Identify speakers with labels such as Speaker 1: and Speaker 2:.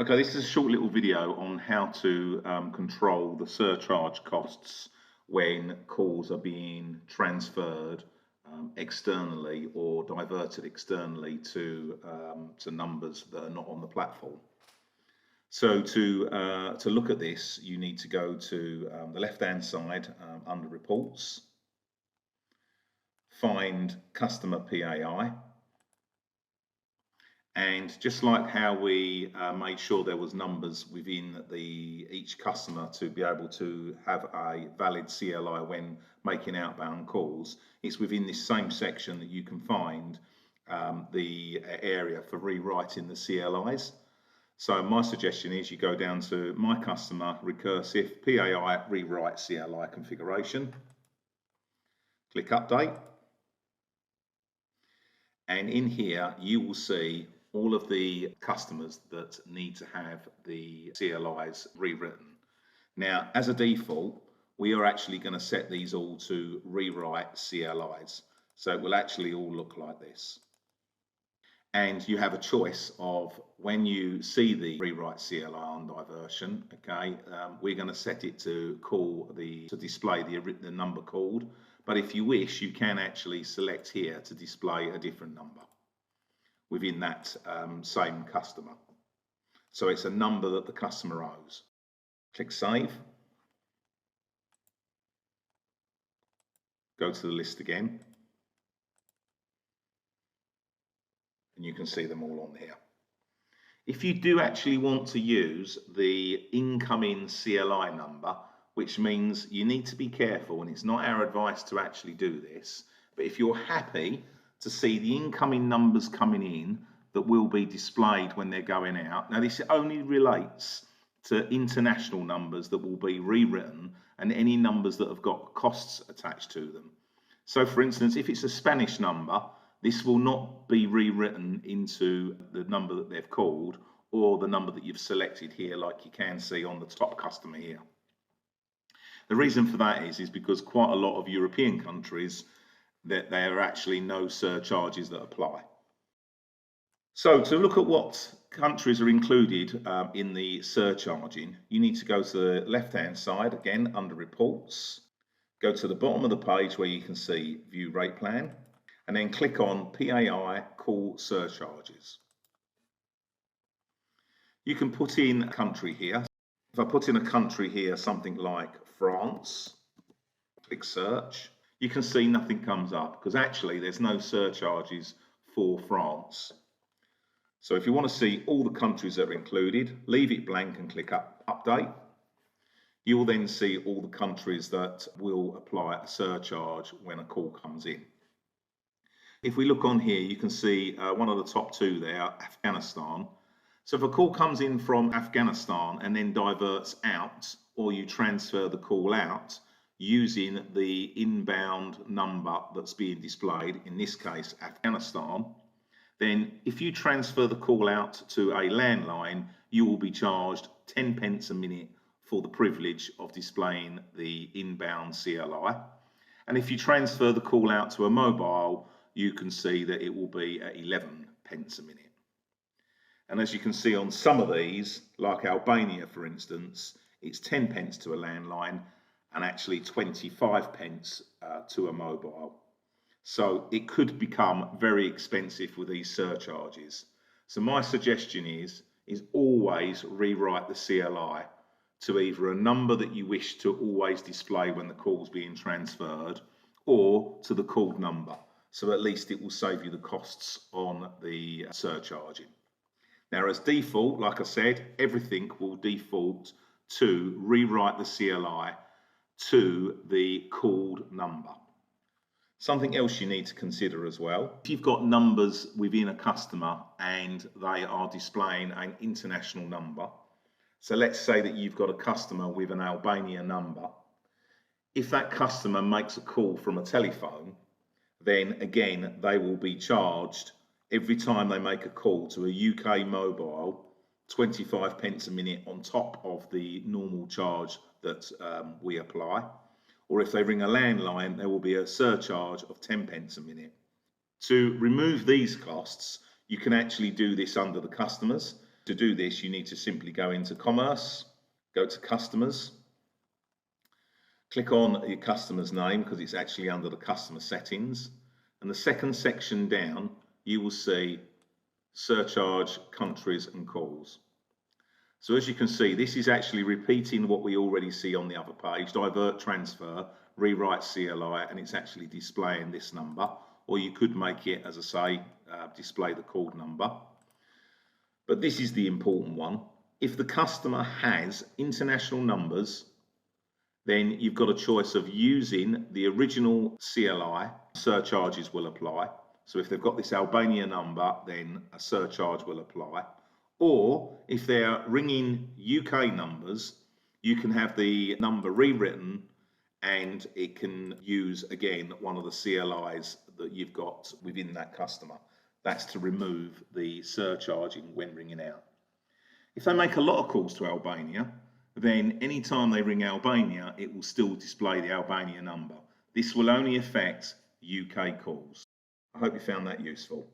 Speaker 1: Okay, this is a short little video on how to control the surcharge costs when calls are being transferred externally or diverted externally to numbers that are not on the platform. So to look at this, you need to go to the left-hand side under Reports, find Customer PAI. And just like how we made sure there was numbers within each customer to be able to have a valid CLI when making outbound calls, it's within this same section that you can find the area for rewriting the CLIs. So my suggestion is you go down to My Customer, Recursive, PAI, Rewrite CLI Configuration, click Update, and in here you will see all of the customers that need to have the CLIs rewritten. Now, as a default, we are actually going to set these all to rewrite CLIs. So it will actually all look like this. And you have a choice of when you see the rewrite CLI on diversion, okay, we're going to set it to display the number called. But if you wish, you can actually select here to display a different number within that same customer. So it's a number that the customer owes. Click Save. Go to the list again. And you can see them all on here. If you do actually want to use the incoming CLI number, which means you need to be careful, and it's not our advice to actually do this, but if you're happy to see the incoming numbers coming in that will be displayed when they're going out. Now this only relates to international numbers that will be rewritten and any numbers that have got costs attached to them. So for instance, if it's a Spanish number, this will not be rewritten into the number that they've called or the number that you've selected here, like you can see on the top customer here. The reason for that is because quite a lot of European countries, that there are actually no surcharges that apply. So to look at what countries are included in the surcharging, you need to go to the left-hand side, again under Reports, go to the bottom of the page where you can see View Rate Plan, and then click on PAI Call Surcharges. You can put in a country here. If I put in a country here, something like France, click Search, you can see nothing comes up because actually there's no surcharges for France. So if you want to see all the countries that are included, leave it blank and click Update. You will then see all the countries that will apply a surcharge when a call comes in. If we look on here, you can see one of the top two there, Afghanistan. So if a call comes in from Afghanistan and then diverts out, or you transfer the call out, using the inbound number that's being displayed, in this case Afghanistan, then if you transfer the call out to a landline, you will be charged 10 pence a minute for the privilege of displaying the inbound CLI. And if you transfer the call out to a mobile, you can see that it will be at 11 pence a minute. And as you can see on some of these, like Albania for instance, it's 10 pence to a landline and actually 25 pence to a mobile. So it could become very expensive with these surcharges. So my suggestion is always rewrite the CLI to either a number that you wish to always display when the call's being transferred or to the called number. So at least it will save you the costs on the surcharging. Now as default, like I said, everything will default to rewrite the CLI to the called number. Something else you need to consider as well, if you've got numbers within a customer and they are displaying an international number, so let's say that you've got a customer with an Albania number, if that customer makes a call from a telephone, then again they will be charged every time they make a call to a UK mobile 25 pence a minute on top of the normal charge that we apply. Or if they ring a landline, there will be a surcharge of 10 pence a minute. To remove these costs, you can actually do this under the customers. To do this, you need to simply go into Commerce, go to Customers, click on your customer's name because it's actually under the customer settings, and the second section down you will see surcharge, countries and calls. So as you can see, this is actually repeating what we already see on the other page: divert, transfer, rewrite CLI, and it's actually displaying this number. Or you could make it, as I say, display the called number. But this is the important one. If the customer has international numbers, then you've got a choice of using the original CLI, surcharges will apply. So if they've got this Albania number, then a surcharge will apply. Or if they're ringing UK numbers, you can have the number rewritten and it can use, again, one of the CLIs that you've got within that customer. That's to remove the surcharging when ringing out. If they make a lot of calls to Albania, then anytime they ring Albania, it will still display the Albania number. This will only affect UK calls. I hope you found that useful.